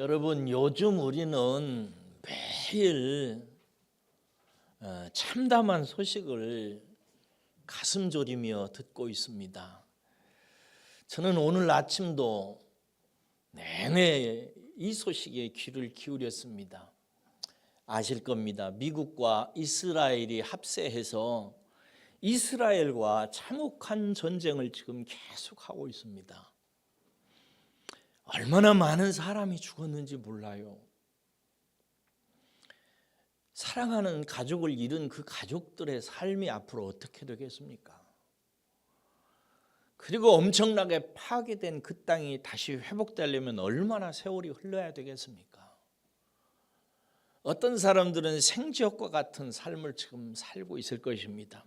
여러분, 요즘 우리는 매일 참담한 소식을 가슴 졸이며 듣고 있습니다. 저는 오늘 아침도 내내 이 소식에 귀를 기울였습니다. 아실 겁니다. 미국과 이스라엘이 합세해서 이스라엘과 참혹한 전쟁을 지금 계속하고 있습니다. 얼마나 많은 사람이 죽었는지 몰라요. 사랑하는 가족을 잃은 그 가족들의 삶이 앞으로 어떻게 되겠습니까? 그리고 엄청나게 파괴된 그 땅이 다시 회복되려면 얼마나 세월이 흘러야 되겠습니까? 어떤 사람들은 생지옥과 같은 삶을 지금 살고 있을 것입니다.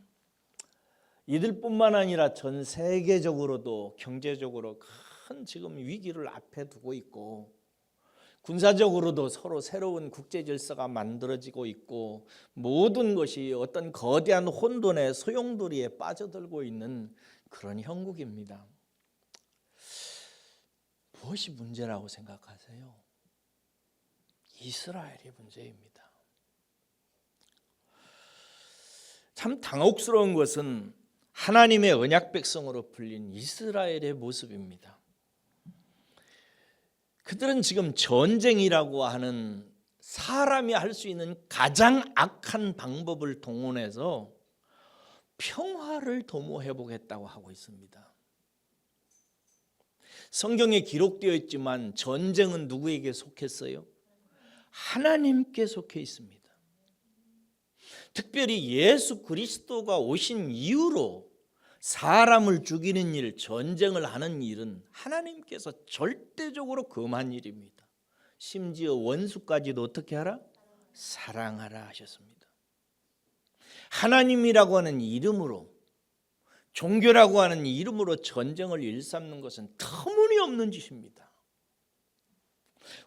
이들뿐만 아니라 전 세계적으로도 경제적으로 큰 지금 위기를 앞에 두고 있고, 군사적으로도 서로 새로운 국제 질서가 만들어지고 있고, 모든 것이 어떤 거대한 혼돈의 소용돌이에 빠져들고 있는 그런 형국입니다. 무엇이 문제라고 생각하세요? 이스라엘이 문제입니다. 참 당혹스러운 것은 하나님의 언약 백성으로 불린 이스라엘의 모습입니다. 그들은 지금 전쟁이라고 하는 사람이 할 수 있는 가장 악한 방법을 동원해서 평화를 도모해 보겠다고 하고 있습니다. 성경에 기록되어 있지만 전쟁은 누구에게 속했어요? 하나님께 속해 있습니다. 특별히 예수 그리스도가 오신 이후로 사람을 죽이는 일, 전쟁을 하는 일은 하나님께서 절대적으로 금한 일입니다. 심지어 원수까지도 어떻게 하라? 사랑하라 하셨습니다. 하나님이라고 하는 이름으로, 종교라고 하는 이름으로 전쟁을 일삼는 것은 터무니없는 짓입니다.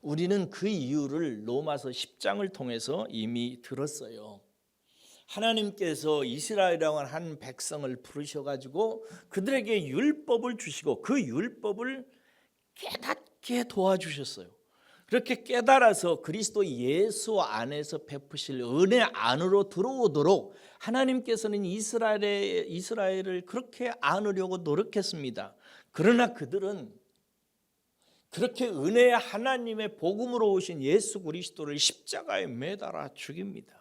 우리는 그 이유를 로마서 10장을 통해서 이미 들었어요. 하나님께서 이스라엘이라고 하는 한 백성을 부르셔가지고 그들에게 율법을 주시고 그 율법을 깨닫게 도와주셨어요. 그렇게 깨달아서 그리스도 예수 안에서 베푸실 은혜 안으로 들어오도록 하나님께서는 이스라엘을 그렇게 안으려고 노력했습니다. 그러나 그들은 그렇게 은혜의 하나님의 복음으로 오신 예수 그리스도를 십자가에 매달아 죽입니다.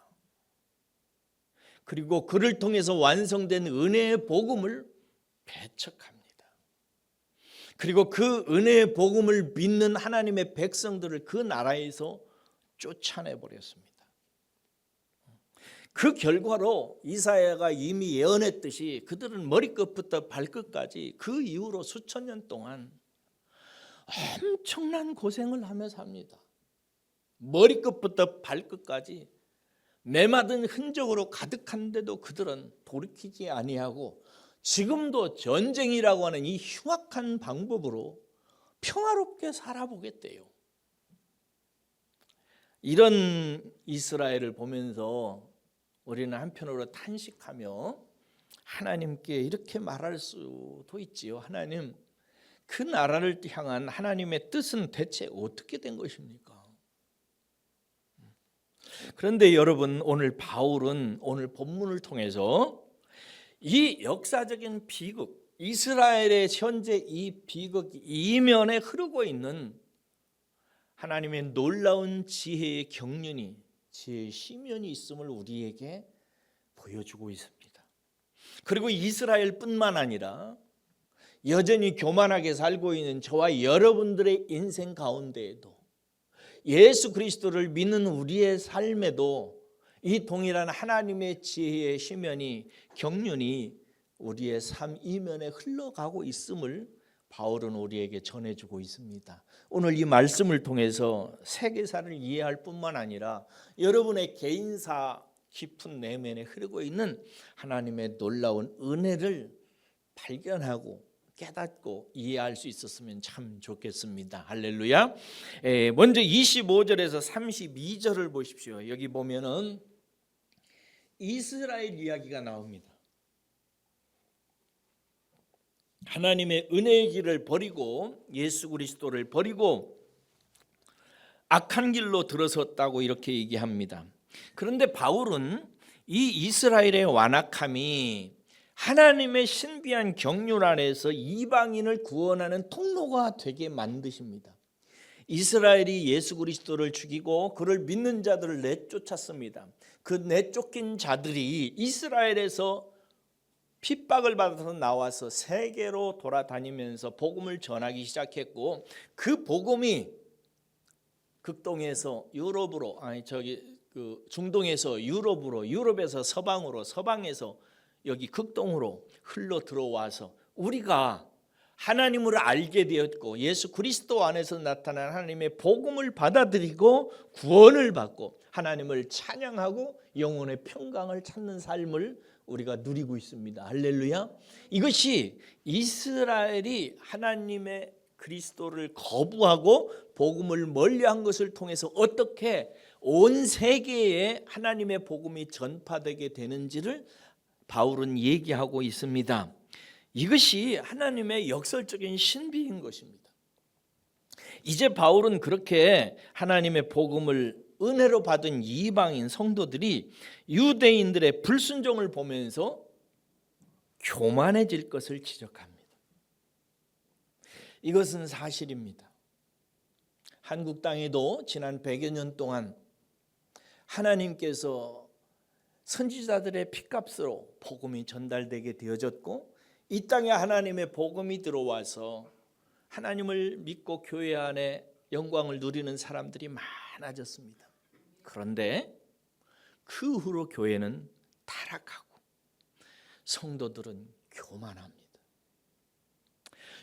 그리고 그를 통해서 완성된 은혜의 복음을 배척합니다. 그리고 그 은혜의 복음을 믿는 하나님의 백성들을 그 나라에서 쫓아내버렸습니다. 그 결과로 이사야가 이미 예언했듯이 그들은 머리끝부터 발끝까지 그 이후로 수천 년 동안 엄청난 고생을 하며 삽니다. 머리끝부터 발끝까지 메마른 흔적으로 가득한데도 그들은 돌이키지 아니하고 지금도 전쟁이라고 하는 이 흉악한 방법으로 평화롭게 살아보겠대요. 이런 이스라엘을 보면서 우리는 한편으로 탄식하며 하나님께 이렇게 말할 수도 있지요. 하나님, 그 나라를 향한 하나님의 뜻은 대체 어떻게 된 것입니까? 그런데 여러분, 오늘 바울은 오늘 본문을 통해서 이 역사적인 비극, 이스라엘의 현재 이 비극 이면에 흐르고 있는 하나님의 놀라운 지혜의 경륜이, 지혜의 심연이 있음을 우리에게 보여주고 있습니다. 그리고 이스라엘뿐만 아니라 여전히 교만하게 살고 있는 저와 여러분들의 인생 가운데에도 예수 그리스도를 믿는 우리의 삶에도 이 동일한 하나님의 지혜의 심연이, 경륜이 우리의 삶 이면에 흘러가고 있음을 바울은 우리에게 전해주고 있습니다. 오늘 이 말씀을 통해서 세계사를 이해할 뿐만 아니라 여러분의 개인사 깊은 내면에 흐르고 있는 하나님의 놀라운 은혜를 발견하고 깨닫고 이해할 수 있었으면 참 좋겠습니다. 할렐루야. 먼저 25절에서 32절을 보십시오. 여기 보면은 이스라엘 이야기가 나옵니다. 하나님의 은혜의 길을 버리고 예수 그리스도를 버리고 악한 길로 들어섰다고 이렇게 얘기합니다. 그런데 바울은 이 이스라엘의 완악함이 하나님의 신비한 경륜 안에서 이방인을 구원하는 통로가 되게 만드십니다. 이스라엘이 예수 그리스도를 죽이고 그를 믿는 자들을 내쫓았습니다. 그 내쫓긴 자들이 이스라엘에서 핍박을 받아서 나와서 세계로 돌아다니면서 복음을 전하기 시작했고, 그 복음이 극동에서 유럽으로, 중동에서 유럽으로, 유럽에서 서방으로, 서방에서 여기 극동으로 흘러 들어와서 우리가 하나님을 알게 되었고 예수 그리스도 안에서 나타난 하나님의 복음을 받아들이고 구원을 받고 하나님을 찬양하고 영혼의 평강을 찾는 삶을 우리가 누리고 있습니다. 할렐루야. 이것이 이스라엘이 하나님의 그리스도를 거부하고 복음을 멀리한 것을 통해서 어떻게 온 세계에 하나님의 복음이 전파되게 되는지를 바울은 얘기하고 있습니다. 이것이 하나님의 역설적인 신비인 것입니다. 이제 바울은 그렇게 하나님의 복음을 은혜로 받은 이방인 성도들이 유대인들의 불순종을 보면서 교만해질 것을 지적합니다. 이것은 사실입니다. 한국 땅에도 지난 100여 년 동안 하나님께서 선지자들의 피값으로 복음이 전달되게 되어졌고, 이 땅에 하나님의 복음이 들어와서 하나님을 믿고 교회 안에 영광을 누리는 사람들이 많아졌습니다. 그런데 그 후로 교회는 타락하고 성도들은 교만합니다.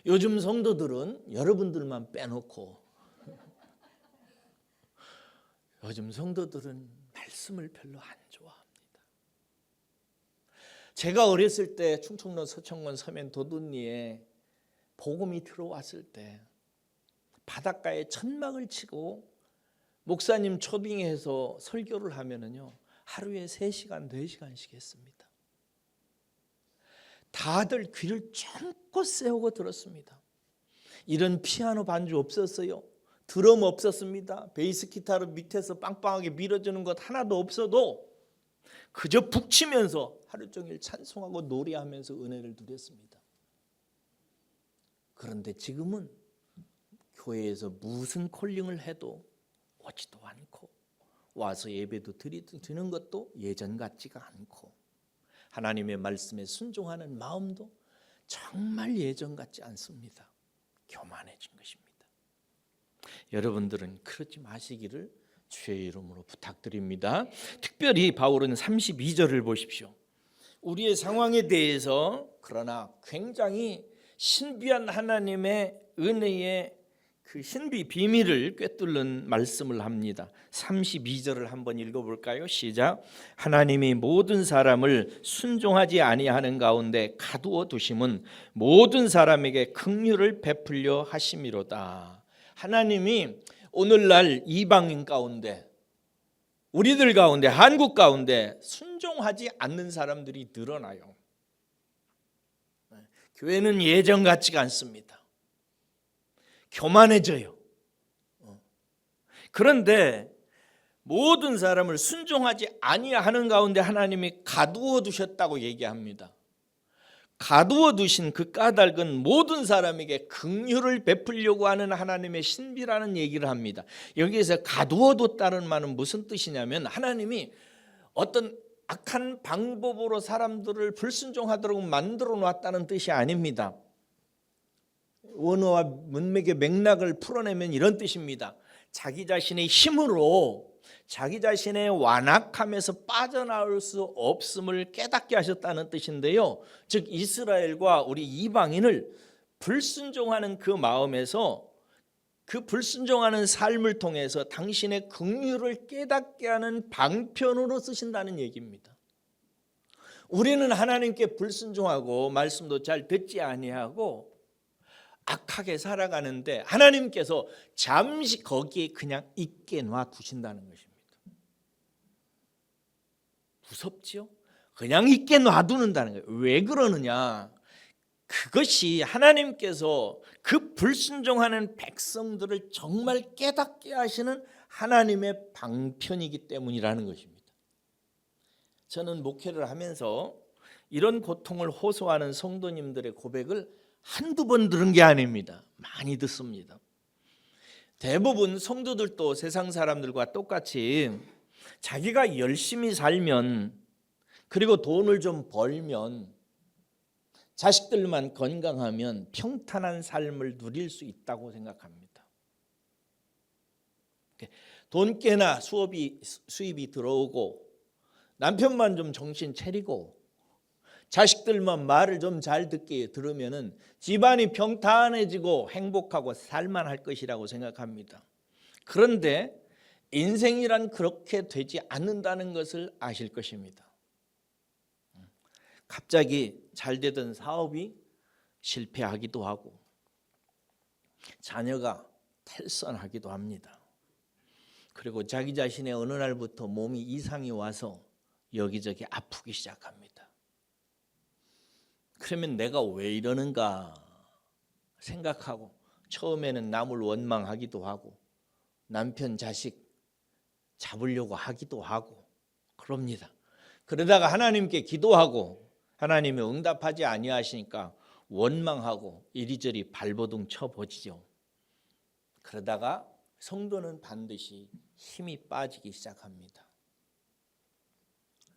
요즘 성도들은 여러분들만 빼놓고 요즘 성도들은 말씀을 별로 안 좋아합니다. 제가 어렸을 때 충청도 서천군 서면 도둔리에 복음이 들어왔을 때 바닷가에 천막을 치고 목사님 초빙해서 설교를 하면은요, 하루에 3시간, 4시간씩 했습니다. 다들 귀를 쫑긋 세우고 들었습니다. 이런 피아노 반주 없었어요. 드럼 없었습니다. 베이스 기타로 밑에서 빵빵하게 밀어주는 것 하나도 없어도 그저 북치면서 하루 종일 찬송하고 노래하면서 은혜를 누렸습니다. 그런데 지금은 교회에서 무슨 콜링을 해도 오지도 않고 와서 예배도 드리는 것도 예전 같지가 않고 하나님의 말씀에 순종하는 마음도 정말 예전 같지 않습니다. 교만해진 것입니다. 여러분들은 그러지 마시기를 주의 이름으로 부탁드립니다. 특별히 바울은 32절을 보십시오. 우리의 상황에 대해서 그러나 굉장히 신비한 하나님의 은혜의 그 신비 비밀을 꿰뚫는 말씀을 합니다. 32절을 한번 읽어볼까요? 시작. 하나님이 모든 사람을 순종하지 아니하는 가운데 가두어 두심은 모든 사람에게 긍휼을 베풀려 하심이로다. 하나님이 오늘날 이방인 가운데, 우리들 가운데, 한국 가운데 순종하지 않는 사람들이 늘어나요. 교회는 예전 같지가 않습니다. 교만해져요. 그런데 모든 사람을 순종하지 아니하는 가운데 하나님이 가두어 두셨다고 얘기합니다. 가두어 두신 그 까닭은 모든 사람에게 긍휼을 베풀려고 하는 하나님의 신비라는 얘기를 합니다. 여기에서 가두어 뒀다는 말은 무슨 뜻이냐면 하나님이 어떤 악한 방법으로 사람들을 불순종하도록 만들어 놨다는 뜻이 아닙니다. 원어와 문맥의 맥락을 풀어내면 이런 뜻입니다. 자기 자신의 힘으로 자기 자신의 완악함에서 빠져나올 수 없음을 깨닫게 하셨다는 뜻인데요. 즉 이스라엘과 우리 이방인을 불순종하는 그 마음에서 그 불순종하는 삶을 통해서 당신의 긍휼을 깨닫게 하는 방편으로 쓰신다는 얘기입니다. 우리는 하나님께 불순종하고 말씀도 잘 듣지 아니하고 악하게 살아가는데 하나님께서 잠시 거기에 그냥 있게 놔두신다는 것입니다. 무섭지요? 그냥 있게 놔두는다는 거예요. 왜 그러느냐? 그것이 하나님께서 그 불순종하는 백성들을 정말 깨닫게 하시는 하나님의 방편이기 때문이라는 것입니다. 저는 목회를 하면서 이런 고통을 호소하는 성도님들의 고백을 한두 번 들은 게 아닙니다. 많이 듣습니다. 대부분 성도들도 세상 사람들과 똑같이 자기가 열심히 살면, 그리고 돈을 좀 벌면, 자식들만 건강하면 평탄한 삶을 누릴 수 있다고 생각합니다. 돈 꽤나 수입이 들어오고, 남편만 좀 정신 차리고, 자식들만 말을 좀 잘 듣게 들으면은 집안이 평탄해지고 행복하고 살만할 것이라고 생각합니다. 그런데 인생이란 그렇게 되지 않는다는 것을 아실 것입니다. 갑자기 잘 되던 사업이 실패하기도 하고, 자녀가 탈선하기도 합니다. 그리고 자기 자신의 어느 날부터 몸이 이상이 와서 여기저기 아프기 시작합니다. 그러면 내가 왜 이러는가 생각하고 처음에는 남을 원망하기도 하고 남편 자식 잡으려고 하기도 하고 그럽니다. 그러다가 하나님께 기도하고 하나님이 응답하지 아니하시니까 원망하고 이리저리 발버둥 쳐보지죠. 그러다가 성도는 반드시 힘이 빠지기 시작합니다.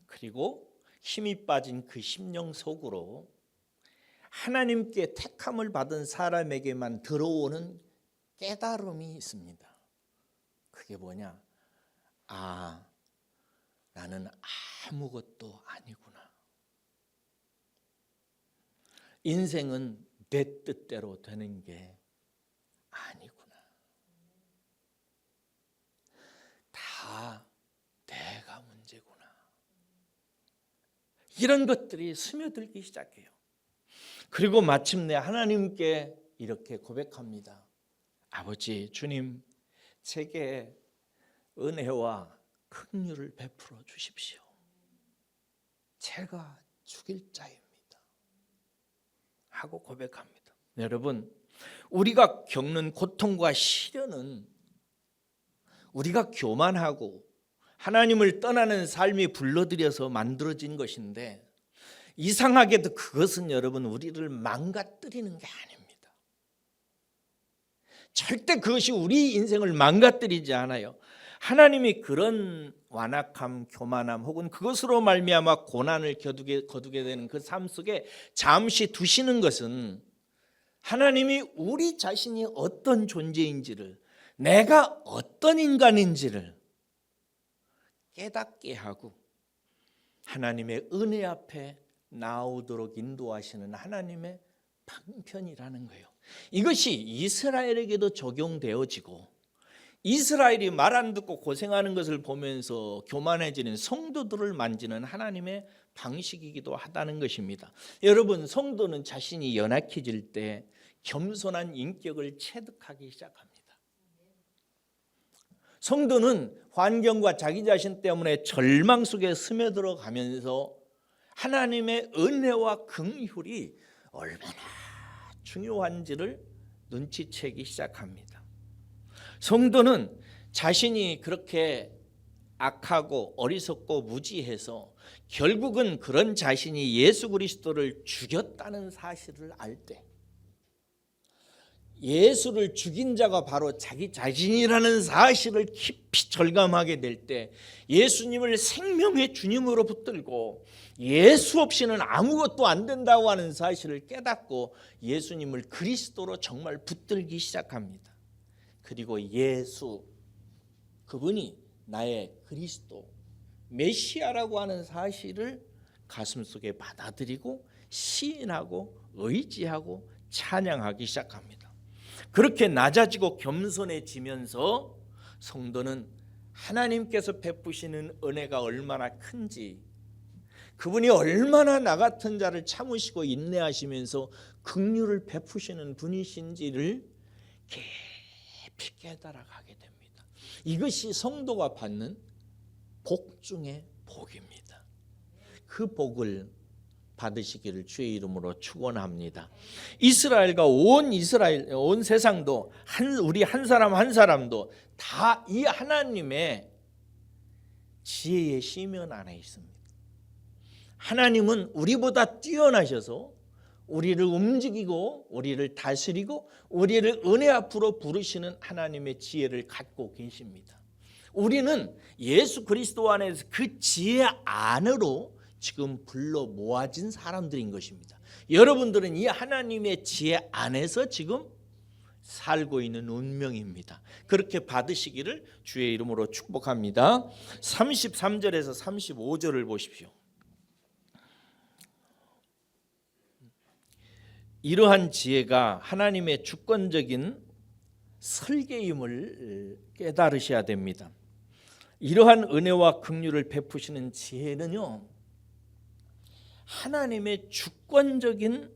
그리고 힘이 빠진 그 심령 속으로 하나님께 택함을 받은 사람에게만 들어오는 깨달음이 있습니다. 그게 뭐냐? 아, 나는 아무것도 아니구나. 인생은 내 뜻대로 되는 게 아니구나. 다 내가 문제구나. 이런 것들이 스며들기 시작해요. 그리고 마침내 하나님께 이렇게 고백합니다. 아버지, 주님, 제게 은혜와 긍휼을 베풀어 주십시오. 제가 죽일 자입니다. 하고 고백합니다. 여러분, 우리가 겪는 고통과 시련은 우리가 교만하고 하나님을 떠나는 삶이 불러들여서 만들어진 것인데, 이상하게도 그것은 여러분 우리를 망가뜨리는 게 아닙니다. 절대 그것이 우리 인생을 망가뜨리지 않아요. 하나님이 그런 완악함, 교만함 혹은 그것으로 말미암아 고난을 거두게 되는 그 삶 속에 잠시 두시는 것은 하나님이 우리 자신이 어떤 존재인지를, 내가 어떤 인간인지를 깨닫게 하고 하나님의 은혜 앞에 나오도록 인도하시는 하나님의 방편이라는 거예요. 이것이 이스라엘에게도 적용되어지고, 이스라엘이 말 안 듣고 고생하는 것을 보면서 교만해지는 성도들을 만지는 하나님의 방식이기도 하다는 것입니다. 여러분, 성도는 자신이 연약해질 때 겸손한 인격을 체득하기 시작합니다. 성도는 환경과 자기 자신 때문에 절망 속에 스며들어 가면서 하나님의 은혜와 긍휼이 얼마나 중요한지를 눈치채기 시작합니다. 성도는 자신이 그렇게 악하고 어리석고 무지해서 결국은 그런 자신이 예수 그리스도를 죽였다는 사실을 알 때, 예수를 죽인 자가 바로 자기 자신이라는 사실을 깊이 절감하게 될 때, 예수님을 생명의 주님으로 붙들고 예수 없이는 아무것도 안 된다고 하는 사실을 깨닫고 예수님을 그리스도로 정말 붙들기 시작합니다. 그리고 예수, 그분이 나의 그리스도, 메시아라고 하는 사실을 가슴속에 받아들이고 시인하고 의지하고 찬양하기 시작합니다. 그렇게 낮아지고 겸손해지면서 성도는 하나님께서 베푸시는 은혜가 얼마나 큰지, 그분이 얼마나 나 같은 자를 참으시고 인내하시면서 긍휼을 베푸시는 분이신지를 깊이 깨달아가게 됩니다. 이것이 성도가 받는 복 중의 복입니다. 그 복을 받으시기를 주의 이름으로 축원합니다. 이스라엘과 온 세상도 우리 한 사람 한 사람도 다 이 하나님의 지혜의 시면 안에 있습니다. 하나님은 우리보다 뛰어나셔서 우리를 움직이고 우리를 다스리고 우리를 은혜 앞으로 부르시는 하나님의 지혜를 갖고 계십니다. 우리는 예수 그리스도 안에서 그 지혜 안으로 지금 불러 모아진 사람들인 것입니다. 여러분들은 이 하나님의 지혜 안에서 지금 살고 있는 운명입니다. 그렇게 받으시기를 주의 이름으로 축복합니다. 33절에서 35절을 보십시오. 이러한 지혜가 하나님의 주권적인 설계임을 깨달으셔야 됩니다. 이러한 은혜와 긍휼을 베푸시는 지혜는요, 하나님의 주권적인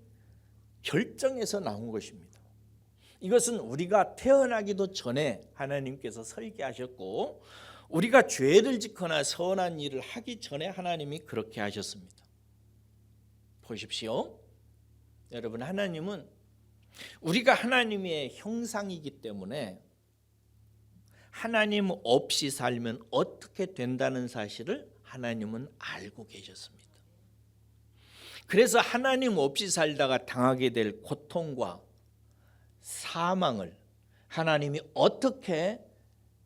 결정에서 나온 것입니다. 이것은 우리가 태어나기도 전에 하나님께서 설계하셨고 우리가 죄를 짓거나 선한 일을 하기 전에 하나님이 그렇게 하셨습니다. 보십시오. 여러분, 하나님은 우리가 하나님의 형상이기 때문에 하나님 없이 살면 어떻게 된다는 사실을 하나님은 알고 계셨습니다. 그래서 하나님 없이 살다가 당하게 될 고통과 사망을 하나님이 어떻게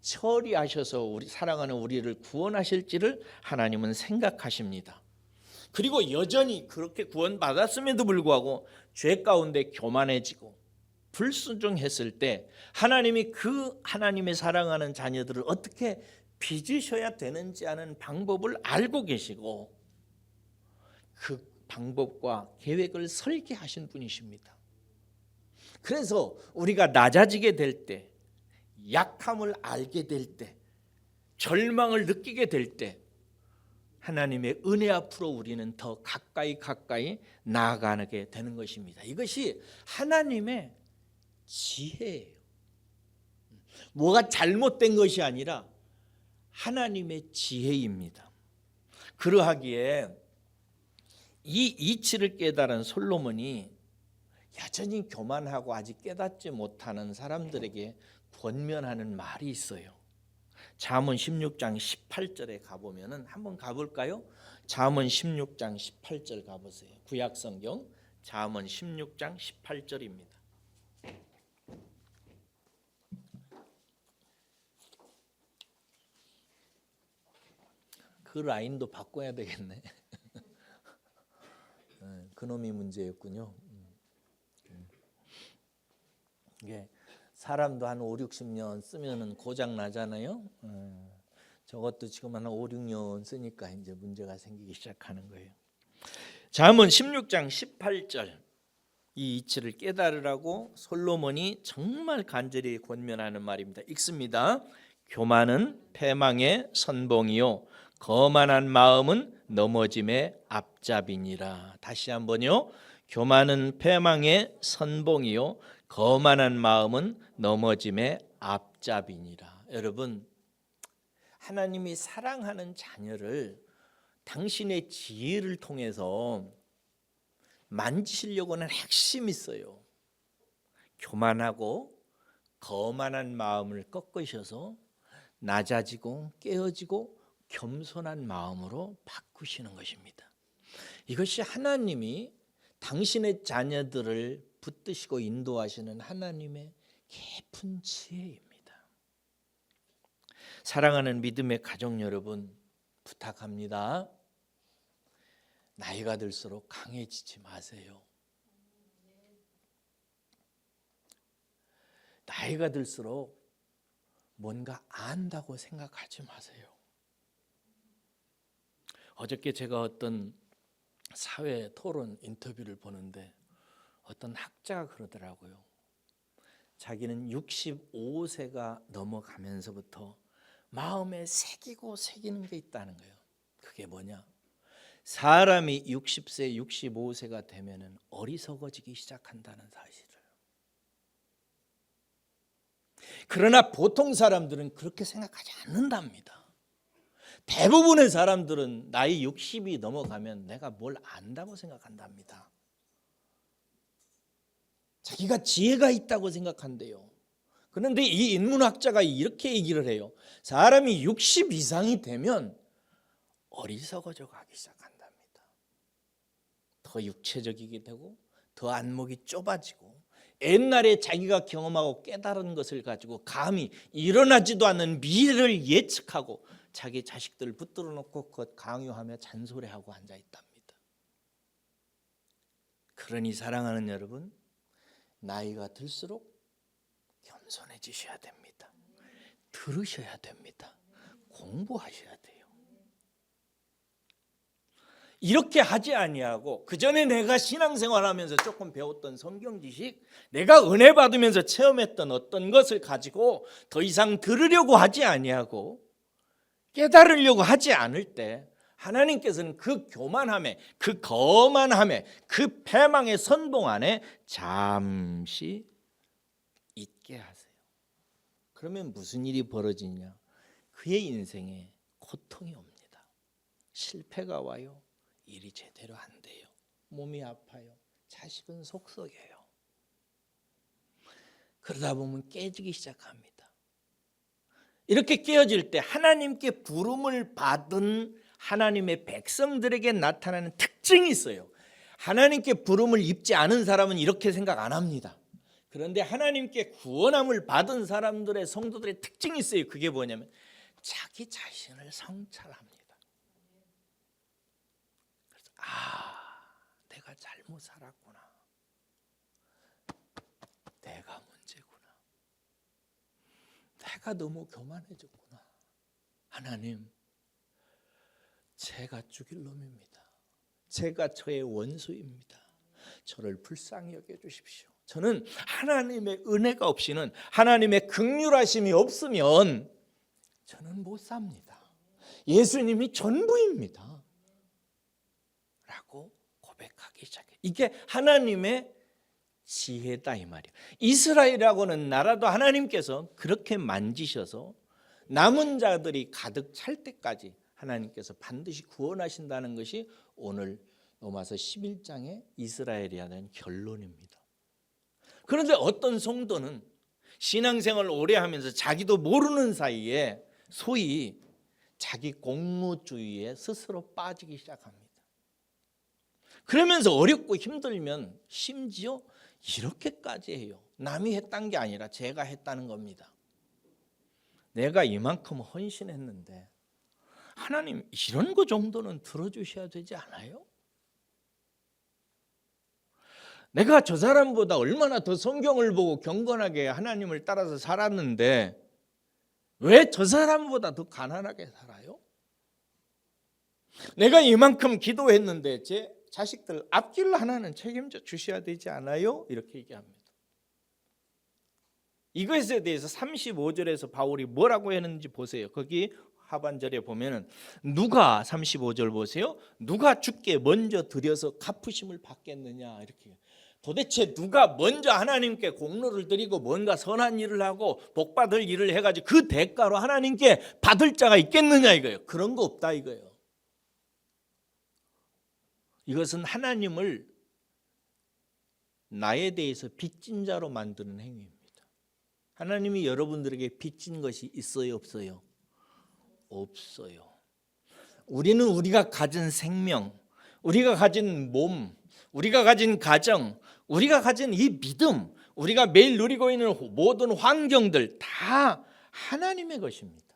처리하셔서 우리 사랑하는 우리를 구원하실지를 하나님은 생각하십니다. 그리고 여전히 그렇게 구원받았음에도 불구하고 죄 가운데 교만해지고 불순종했을 때 하나님이 그 하나님의 사랑하는 자녀들을 어떻게 빚으셔야 되는지 하는 방법을 알고 계시고 그 방법과 계획을 설계하신 분이십니다. 그래서 우리가 낮아지게 될 때, 약함을 알게 될 때, 절망을 느끼게 될 때 하나님의 은혜 앞으로 우리는 더 가까이 나아가게 되는 것입니다. 이것이 하나님의 지혜예요. 뭐가 잘못된 것이 아니라 하나님의 지혜입니다. 그러하기에 이 이치를 깨달은 솔로몬이 여전히 교만하고 아직 깨닫지 못하는 사람들에게 권면하는 말이 있어요. 잠언 16장 18절에 가보면 한번 가볼까요? 잠언 16장 18절 가보세요. 구약성경 잠언 16장 18절입니다. 그 라인도 바꿔야 되겠네. 그놈이 문제였군요. 이게 사람도 한 5, 60년 쓰면은 고장 나잖아요. 저것도 지금 한 5, 6년 쓰니까 이제 문제가 생기기 시작하는 거예요. 잠언 16장 18절 이 이치를 깨달으라고 솔로몬이 정말 간절히 권면하는 말입니다. 읽습니다. 교만은 패망의 선봉이요 거만한 마음은 넘어짐의 앞잡이니라. 다시 한번요. 교만은 패망의 선봉이요 거만한 마음은 넘어짐의 앞잡이니라. 여러분, 하나님이 사랑하는 자녀를 당신의 지혜를 통해서 만지시려고 하는 핵심이 있어요. 교만하고 거만한 마음을 꺾으셔서 낮아지고 깨어지고 겸손한 마음으로 바꾸시는 것입니다. 이것이 하나님이 당신의 자녀들을 붙드시고 인도하시는 하나님의 깊은 지혜입니다. 사랑하는 믿음의 가족 여러분, 부탁합니다. 나이가 들수록 강해지지 마세요. 나이가 들수록 뭔가 안다고 생각하지 마세요. 어저께 제가 어떤 사회 토론 인터뷰를 보는데 어떤 학자가 그러더라고요. 자기는 65세가 넘어가면서부터 마음에 새기는 게 있다는 거예요. 그게 뭐냐? 사람이 60세, 65세가 되면은 어리석어지기 시작한다는 사실을. 그러나 보통 사람들은 그렇게 생각하지 않는답니다. 대부분의 사람들은 나이 60이 넘어가면 내가 뭘 안다고 생각한답니다. 자기가 지혜가 있다고 생각한대요. 그런데 이 인문학자가 이렇게 얘기를 해요. 사람이 60 이상이 되면 어리석어져 가기 시작한답니다. 더 육체적이게 되고 더 안목이 좁아지고 옛날에 자기가 경험하고 깨달은 것을 가지고 감히 일어나지도 않는 미래를 예측하고 자기 자식들을 붙들어 놓고 그것 강요하며 잔소리하고 앉아있답니다. 그러니 사랑하는 여러분, 나이가 들수록 겸손해지셔야 됩니다. 들으셔야 됩니다. 공부하셔야 돼요. 이렇게 하지 아니하고 그전에 내가 신앙생활하면서 조금 배웠던 성경 지식, 내가 은혜 받으면서 체험했던 어떤 것을 가지고 더 이상 들으려고 하지 아니하고 깨달으려고 하지 않을 때 하나님께서는 그 교만함에, 그 거만함에, 그 패망의 선봉 안에 잠시 있게 하세요. 그러면 무슨 일이 벌어지냐? 그의 인생에 고통이 옵니다. 실패가 와요. 일이 제대로 안 돼요. 몸이 아파요. 자식은 속썩여요. 그러다 보면 깨지기 시작합니다. 이렇게 깨어질 때 하나님께 부름을 받은 하나님의 백성들에게 나타나는 특징이 있어요. 하나님께 부름을 입지 않은 사람은 이렇게 생각 안 합니다. 그런데 하나님께 구원함을 받은 사람들의 성도들의 특징이 있어요. 그게 뭐냐면 자기 자신을 성찰합니다. 그래서 내가 잘못 살았구나. 내가 문제구나. 내가 너무 교만해졌구나. 하나님, 제가 죽일 놈입니다. 제가 저의 원수입니다. 저를 불쌍히 여겨주십시오. 저는 하나님의 은혜가 없이는, 하나님의 긍휼하심이 없으면 저는 못 삽니다. 예수님이 전부입니다. 라고 고백하기 시작해요. 이게 하나님의 지혜다 이 말이에요. 이스라엘이라고는 나라도 하나님께서 그렇게 만지셔서 남은 자들이 가득 찰 때까지 하나님께서 반드시 구원하신다는 것이 오늘 로마서 11장의 이스라엘이야 된 결론입니다. 그런데 어떤 성도는 신앙생활을 오래 하면서 자기도 모르는 사이에 소위 자기 공로주의에 스스로 빠지기 시작합니다. 그러면서 어렵고 힘들면 심지어 이렇게까지 해요. 남이 했다는 게 아니라 제가 했다는 겁니다. 내가 이만큼 헌신했는데 하나님 이런 거 정도는 들어주셔야 되지 않아요? 내가 저 사람보다 얼마나 더 성경을 보고 경건하게 하나님을 따라서 살았는데 왜 저 사람보다 더 가난하게 살아요? 내가 이만큼 기도했는데 제 자식들 앞길 하나는 책임져 주셔야 되지 않아요? 이렇게 얘기합니다. 이것에 대해서 35절에서 바울이 뭐라고 했는지 보세요. 거기 하반절에 보면은 누가 35절 보세요. 누가 주께 먼저 드려서 갚으심을 받겠느냐 이렇게. 도대체 누가 먼저 하나님께 공로를 드리고 뭔가 선한 일을 하고 복받을 일을 해가지고 그 대가로 하나님께 받을 자가 있겠느냐 이거예요. 그런 거 없다 이거예요. 이것은 하나님을 나에 대해서 빚진 자로 만드는 행위입니다. 하나님이 여러분들에게 빚진 것이 있어요 없어요? 없어요. 우리는 우리가 가진 생명, 우리가 가진 몸, 우리가 가진 가정, 우리가 가진 이 믿음, 우리가 매일 누리고 있는 모든 환경들 다 하나님의 것입니다.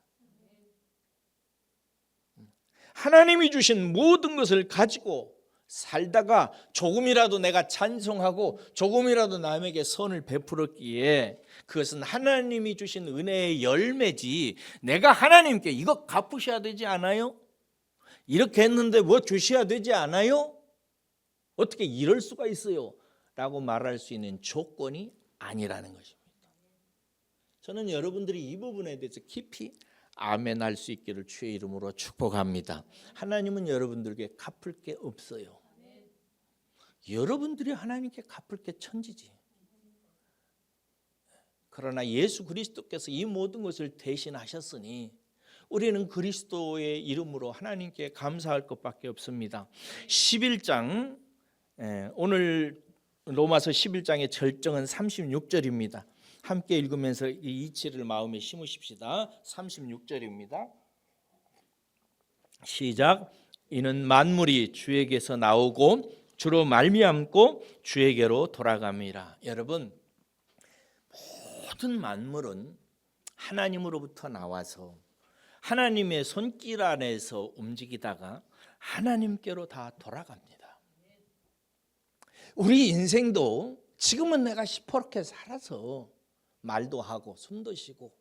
하나님이 주신 모든 것을 가지고 살다가 조금이라도 내가 찬송하고 조금이라도 남에게 선을 베풀었기에 그것은 하나님이 주신 은혜의 열매지 내가 하나님께 이거 갚으셔야 되지 않아요? 이렇게 했는데 뭐 주셔야 되지 않아요? 어떻게 이럴 수가 있어요? 라고 말할 수 있는 조건이 아니라는 것입니다. 저는 여러분들이 이 부분에 대해서 깊이 아멘할 수 있기를 주의 이름으로 축복합니다. 하나님은 여러분들에게 갚을 게 없어요. 여러분들이 하나님께 갚을 게 천지지. 그러나 예수 그리스도께서 이 모든 것을 대신하셨으니 우리는 그리스도의 이름으로 하나님께 감사할 것밖에 없습니다. 11장 오늘 로마서 11장의 절정은 36절입니다. 함께 읽으면서 이 이치를 마음에 심으십시다. 36절입니다. 시작. 이는 만물이 주에게서 나오고 주로 말미암고 주에게로 돌아갑니다. 여러분, 모든 만물은 하나님으로부터 나와서 하나님의 손길 안에서 움직이다가 하나님께로 다 돌아갑니다. 우리 인생도 지금은 내가 시퍼렇게 살아서 말도 하고 숨도 쉬고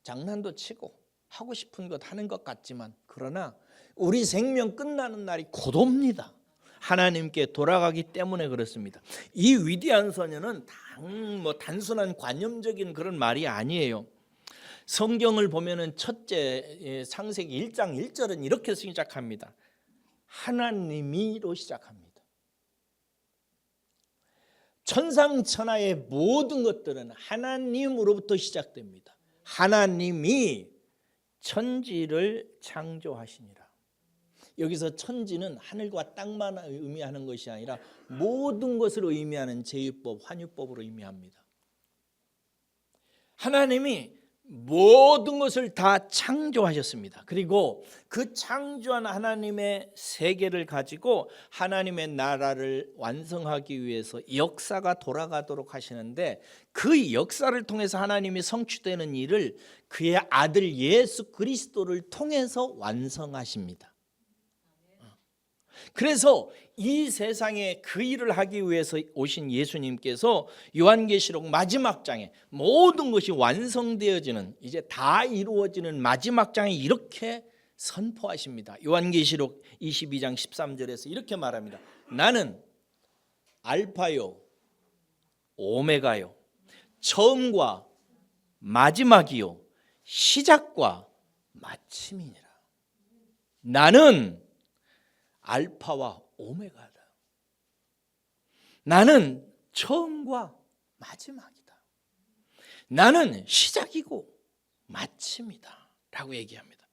장난도 치고 하고 싶은 것 하는 것 같지만, 그러나 우리 생명 끝나는 날이 곧 옵니다. 하나님께 돌아가기 때문에 그렇습니다. 이 위대한 소녀는 단순한 관념적인 그런 말이 아니에요. 성경을 보면은 첫째 창세기 1장 1절은 이렇게 시작합니다. 하나님이로 시작합니다. 천상천하의 모든 것들은 하나님으로부터 시작됩니다. 하나님이 천지를 창조하시니라. 여기서 천지는 하늘과 땅만 의미하는 것이 아니라 모든 것을 의미하는 제유법, 환유법으로 의미합니다. 하나님이 모든 것을 다 창조하셨습니다. 그리고 그 창조한 하나님의 세계를 가지고 하나님의 나라를 완성하기 위해서 역사가 돌아가도록 하시는데, 그 역사를 통해서 하나님이 성취되는 일을 그의 아들 예수 그리스도를 통해서 완성하십니다. 그래서 이 세상에 그 일을 하기 위해서 오신 예수님께서 요한계시록 마지막 장에 모든 것이 완성되어지는, 이제 다 이루어지는 마지막 장에 이렇게 선포하십니다. 요한계시록 22장 13절에서 이렇게 말합니다. 나는 알파요 오메가요, 처음과 마지막이요 시작과 마침이니라. 나는 알파와 오메가다. 나는 처음과 마지막이다. 나는 시작이고 마침이다 라고 얘기합니다.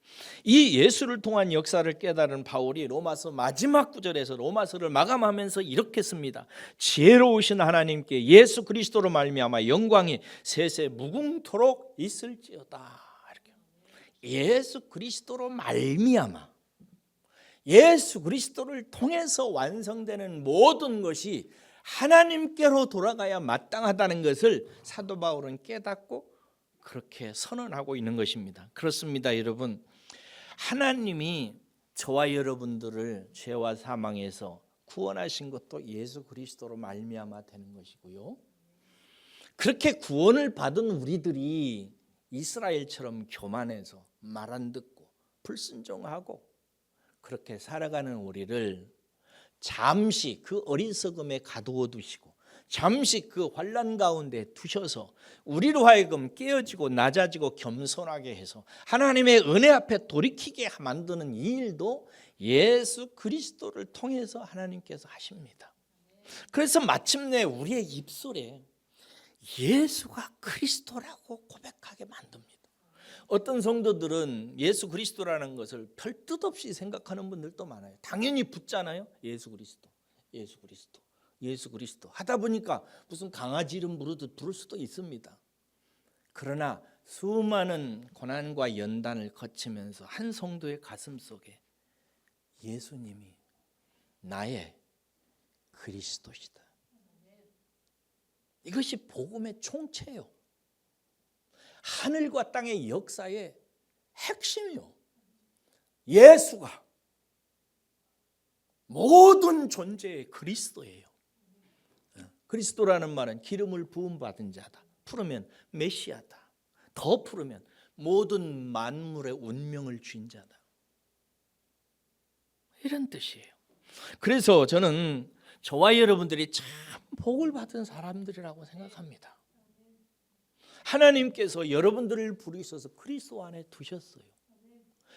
이 예수를 통한 역사를 깨달은 바울이 로마서 마지막 구절에서 로마서를 마감하면서 이렇게 씁니다. 지혜로우신 하나님께 예수 그리스도로 말미암아 영광이 세세 무궁토록 있을지어다. 이렇게. 예수 그리스도로 말미암아, 예수 그리스도를 통해서 완성되는 모든 것이 하나님께로 돌아가야 마땅하다는 것을 사도 바울은 깨닫고 그렇게 선언하고 있는 것입니다. 그렇습니다, 여러분. 하나님이 저와 여러분들을 죄와 사망에서 구원하신 것도 예수 그리스도로 말미암아 되는 것이고요. 그렇게 구원을 받은 우리들이 이스라엘처럼 교만해서 말 안 듣고 불순종하고 그렇게 살아가는 우리를 잠시 그 어리석음에 가두어 두시고 잠시 그 환난 가운데 두셔서 우리로 하여금 깨어지고 낮아지고 겸손하게 해서 하나님의 은혜 앞에 돌이키게 만드는 이 일도 예수 그리스도를 통해서 하나님께서 하십니다. 그래서 마침내 우리의 입술에 예수가 그리스도라고 고백하게 만듭니다. 어떤 성도들은 예수 그리스도라는 것을 별 뜻 없이 생각하는 분들도 많아요. 당연히 붙잖아요. 예수 그리스도, 예수 그리스도, 예수 그리스도 하다 보니까 무슨 강아지 이름 부르듯 부를 수도 있습니다. 그러나 수많은 고난과 연단을 거치면서 한 성도의 가슴 속에 예수님이 나의 그리스도시다. 이것이 복음의 총체예요. 하늘과 땅의 역사의 핵심이요. 예수가 모든 존재의 그리스도예요. 그리스도라는 말은 기름을 부음 받은 자다. 풀으면 메시아다. 더 풀으면 모든 만물의 운명을 쥔 자다. 이런 뜻이에요. 그래서 저는 저와 여러분들이 참 복을 받은 사람들이라고 생각합니다. 하나님께서 여러분들을 부르셔서 그리스도 안에 두셨어요.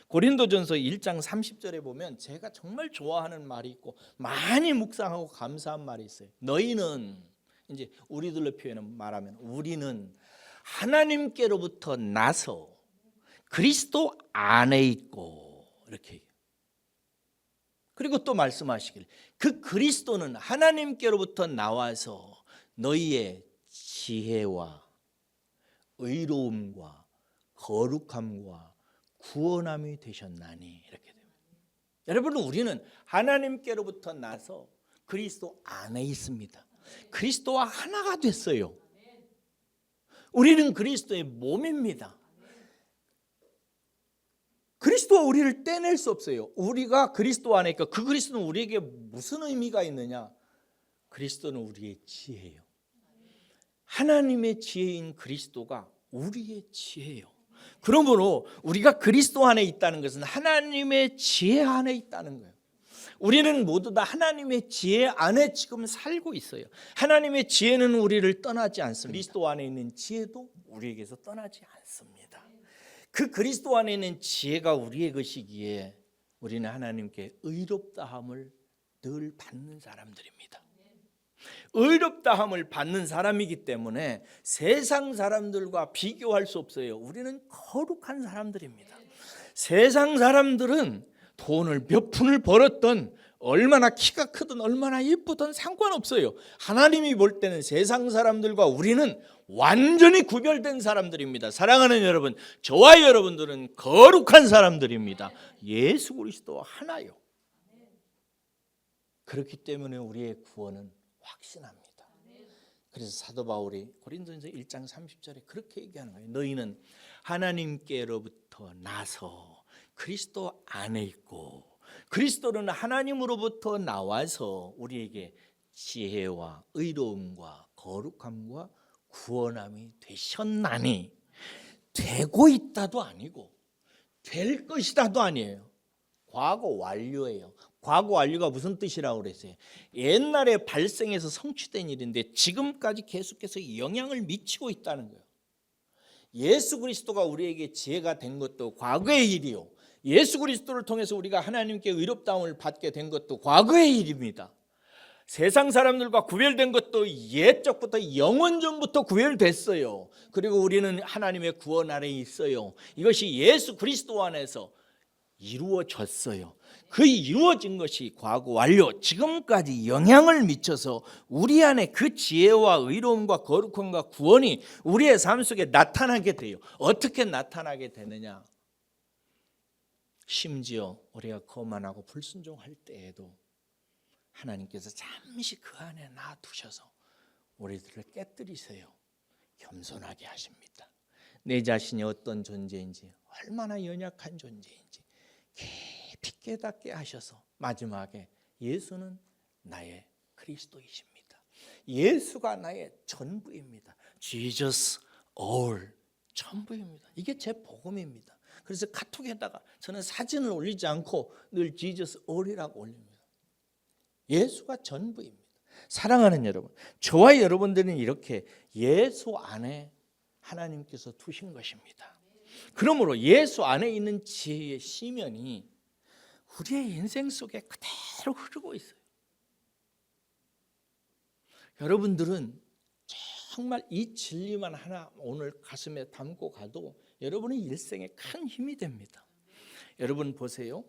고린도전서 1장 30절에 보면 제가 정말 좋아하는 말이 있고 많이 묵상하고 감사한 말이 있어요. 너희는, 이제 우리들로 말하면 우리는 하나님께로부터 나서 그리스도 안에 있고 이렇게 얘기해요. 그리고 또 말씀하시길 그 그리스도는 하나님께로부터 나와서 너희의 지혜와 의로움과 거룩함과 구원함이 되셨나니 이렇게 됩니다. 여러분 우리는 하나님께로부터 나서 그리스도 안에 있습니다. 그리스도와 하나가 됐어요. 우리는 그리스도의 몸입니다. 그리스도와 우리를 떼낼 수 없어요. 우리가 그리스도 안에 있고 그 그리스도는 우리에게 무슨 의미가 있느냐? 그리스도는 우리의 지혜예요. 하나님의 지혜인 그리스도가 우리의 지혜예요. 그러므로 우리가 그리스도 안에 있다는 것은 하나님의 지혜 안에 있다는 거예요. 우리는 모두 다 하나님의 지혜 안에 지금 살고 있어요. 하나님의 지혜는 우리를 떠나지 않습니다. 그리스도 안에 있는 지혜도 우리에게서 떠나지 않습니다. 그 그리스도 안에 있는 지혜가 우리의 것이기에 우리는 하나님께 의롭다함을 늘 받는 사람들입니다. 의롭다함을 받는 사람이기 때문에 세상 사람들과 비교할 수 없어요. 우리는 거룩한 사람들입니다. 세상 사람들은 돈을 몇 푼을 벌었던 얼마나 키가 크든 얼마나 예쁘든 상관없어요. 하나님이 볼 때는 세상 사람들과 우리는 완전히 구별된 사람들입니다. 사랑하는 여러분, 저와 여러분들은 거룩한 사람들입니다. 예수 그리스도 하나요. 그렇기 때문에 우리의 구원은 확신합니다. 그래서 사도 바울이 고린도전서 1장 30절에 그렇게 얘기하는 거예요. 너희는 하나님께로부터 나서 그리스도 안에 있고 그리스도는 하나님으로부터 나와서 우리에게 지혜와 의로움과 거룩함과 구원함이 되셨나니, 되고 있다도 아니고 될 것이다도 아니에요. 과거 완료예요. 과거 완료가 무슨 뜻이라고 그랬어요? 옛날에 발생해서 성취된 일인데 지금까지 계속해서 영향을 미치고 있다는 거예요. 예수 그리스도가 우리에게 지혜가 된 것도 과거의 일이요, 예수 그리스도를 통해서 우리가 하나님께 의롭다움을 받게 된 것도 과거의 일입니다. 세상 사람들과 구별된 것도 옛적부터 영원전부터 구별됐어요. 그리고 우리는 하나님의 구원 아래에 있어요. 이것이 예수 그리스도 안에서 이루어졌어요. 그 이루어진 것이 과거 완료, 지금까지 영향을 미쳐서 우리 안에 그 지혜와 의로움과 거룩함과 구원이 우리의 삶 속에 나타나게 돼요. 어떻게 나타나게 되느냐? 심지어 우리가 거만하고 불순종할 때에도 하나님께서 잠시 그 안에 놔두셔서 우리들을 깨뜨리세요. 겸손하게 하십니다. 내 자신이 어떤 존재인지, 얼마나 연약한 존재인지 깊이 깨닫게 하셔서 마지막에 예수는 나의 그리스도이십니다. 예수가 나의 전부입니다. Jesus all, 전부입니다. 이게 제 복음입니다. 그래서 카톡에다가 저는 사진을 올리지 않고 늘 Jesus all이라고 올립니다. 예수가 전부입니다. 사랑하는 여러분, 저와 여러분들은 이렇게 예수 안에 하나님께서 두신 것입니다. 그러므로 예수 안에 있는 지혜의 시면이 우리의 인생 속에 그대로 흐르고 있어요. 여러분들은 정말 이 진리만 하나 오늘 가슴에 담고 가도 여러분의 일생에 큰 힘이 됩니다. 여러분 보세요.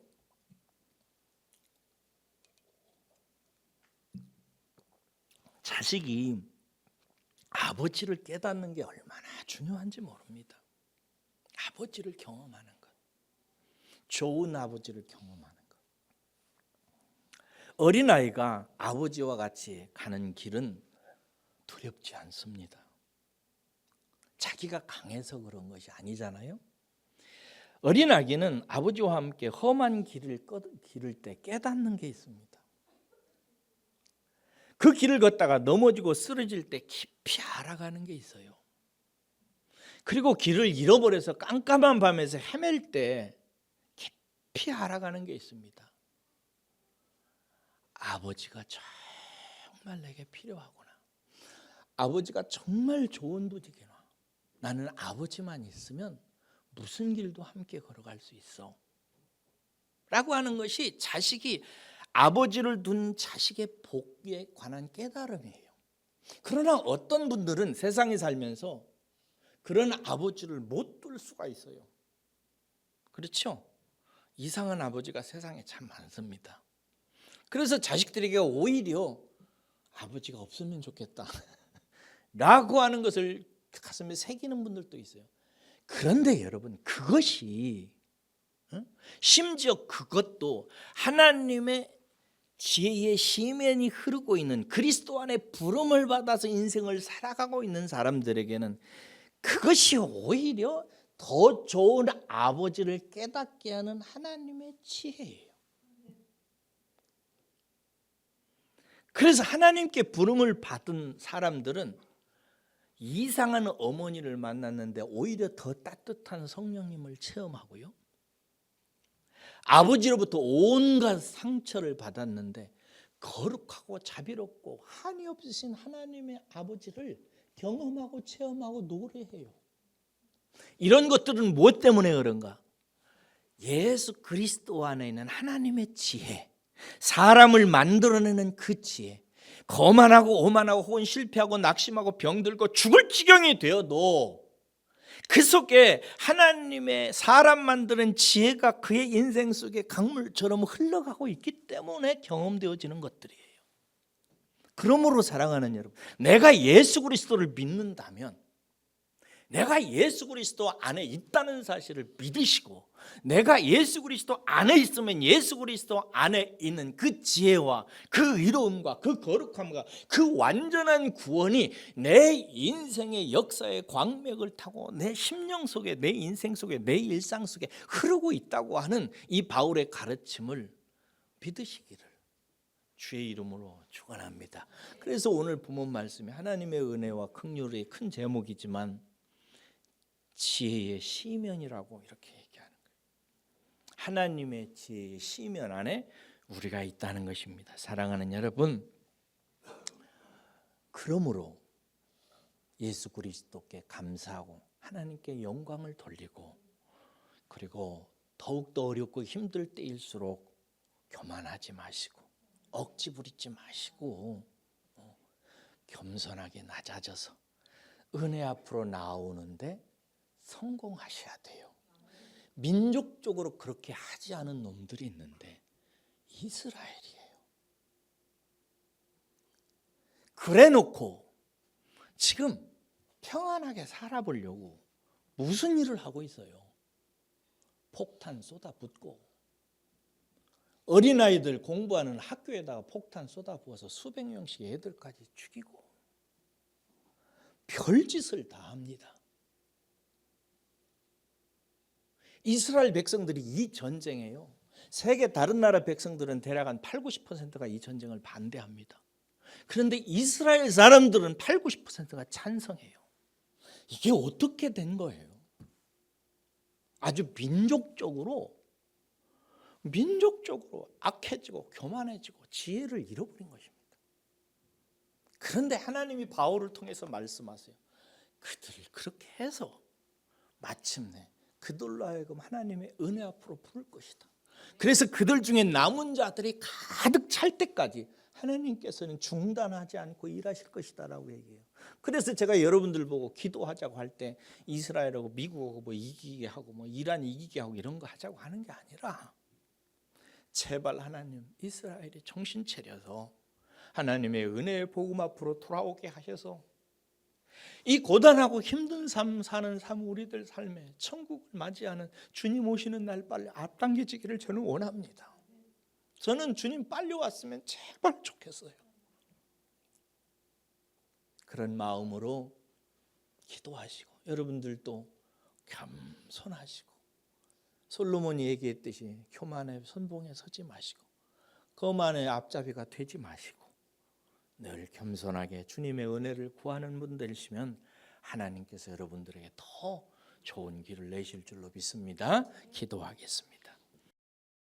자식이 아버지를 깨닫는 게 얼마나 중요한지 모릅니다. 아버지를 경험하는 것, 좋은 아버지를 경험하는 것. 어린아이가 아버지와 같이 가는 길은 두렵지 않습니다. 자기가 강해서 그런 것이 아니잖아요. 어린아기는 아버지와 함께 험한 길을 기를 때 깨닫는 게 있습니다. 그 길을 걷다가 넘어지고 쓰러질 때 깊이 알아가는 게 있어요. 그리고 길을 잃어버려서 깜깜한 밤에서 헤맬 때 깊이 알아가는 게 있습니다. 아버지가 정말 내게 필요하구나. 아버지가 정말 좋은 분이구나. 나는 아버지만 있으면 무슨 길도 함께 걸어갈 수 있어. 라고 하는 것이 자식이 아버지를 둔 자식의 복에 관한 깨달음이에요. 그러나 어떤 분들은 세상에 살면서 그런 아버지를 못 둘 수가 있어요. 그렇죠? 이상한 아버지가 세상에 참 많습니다. 그래서 자식들에게 오히려 아버지가 없으면 좋겠다 라고 하는 것을 가슴에 새기는 분들도 있어요. 그런데 여러분, 그것이 심지어 그것도 하나님의 지혜의 시면이 흐르고 있는 그리스도 안에 부름을 받아서 인생을 살아가고 있는 사람들에게는 그것이 오히려 더 좋은 아버지를 깨닫게 하는 하나님의 지혜예요. 그래서 하나님께 부름을 받은 사람들은 이상한 어머니를 만났는데 오히려 더 따뜻한 성령님을 체험하고요, 아버지로부터 온갖 상처를 받았는데 거룩하고 자비롭고 한이 없으신 하나님의 아버지를 경험하고 체험하고 노래해요. 이런 것들은 무엇 때문에 그런가? 예수 그리스도 안에 있는 하나님의 지혜, 사람을 만들어내는 그 지혜, 거만하고 오만하고 혹은 실패하고 낙심하고 병들고 죽을 지경이 되어도 그 속에 하나님의 사람 만드는 지혜가 그의 인생 속에 강물처럼 흘러가고 있기 때문에 경험되어지는 것들이에요. 그러므로 사랑하는 여러분, 내가 예수 그리스도를 믿는다면, 내가 예수 그리스도 안에 있다는 사실을 믿으시고, 내가 예수 그리스도 안에 있으면 예수 그리스도 안에 있는 그 지혜와 그 의로움과 그 거룩함과 그 완전한 구원이 내 인생의 역사의 광맥을 타고 내 심령 속에, 내 인생 속에, 내 일상 속에 흐르고 있다고 하는 이 바울의 가르침을 믿으시기를 주의 이름으로 축원합니다. 그래서 오늘 본문 말씀이 하나님의 은혜와 긍휼의 큰 제목이지만 지혜의 시면이라고 이렇게 얘기하는 거예요. 하나님의 지혜의 시면 안에 우리가 있다는 것입니다. 사랑하는 여러분, 그러므로 예수 그리스도께 감사하고 하나님께 영광을 돌리고, 그리고 더욱더 어렵고 힘들 때일수록 교만하지 마시고 억지 부리지 마시고 겸손하게 낮아져서 은혜 앞으로 나오는데 성공하셔야 돼요. 민족적으로 그렇게 하지 않은 놈들이 있는데 이스라엘이에요. 그래놓고 지금 평안하게 살아보려고 무슨 일을 하고 있어요? 폭탄 쏟아붓고, 어린아이들 공부하는 학교에다가 폭탄 쏟아부어서 수백 명씩 애들까지 죽이고 별짓을 다 합니다. 이스라엘 백성들이 이 전쟁에요, 세계 다른 나라 백성들은 대략 한 80-90%가 이 전쟁을 반대합니다. 그런데 이스라엘 사람들은 80-90%가 찬성해요. 이게 어떻게 된 거예요? 아주 민족적으로 악해지고 교만해지고 지혜를 잃어버린 것입니다. 그런데 하나님이 바울을 통해서 말씀하세요. 그들을 그렇게 해서 마침내 그들로 하여금 하나님의 은혜 앞으로 부를 것이다. 그래서 그들 중에 남은 자들이 가득 찰 때까지 하나님께서는 중단하지 않고 일하실 것이다 라고 얘기해요. 그래서 제가 여러분들 보고 기도하자고 할 때 이스라엘하고 미국하고 뭐 이기게 하고 뭐 이란 이기게 하고 이런 거 하자고 하는 게 아니라, 제발 하나님 이스라엘이 정신 차려서 하나님의 은혜의 복음 앞으로 돌아오게 하셔서 이 고단하고 힘든 삶 사는 우리들 삶에 천국을 맞이하는 주님 오시는 날 빨리 앞당겨지기를 저는 원합니다. 저는 주님 빨리 왔으면 제발 좋겠어요. 그런 마음으로 기도하시고, 여러분들도 겸손하시고, 솔로몬이 얘기했듯이 교만의 선봉에 서지 마시고 거만의 앞잡이가 되지 마시고 늘 겸손하게 주님의 은혜를 구하는 분들이시면 하나님께서 여러분들에게 더 좋은 길을 내실 줄로 믿습니다. 기도하겠습니다.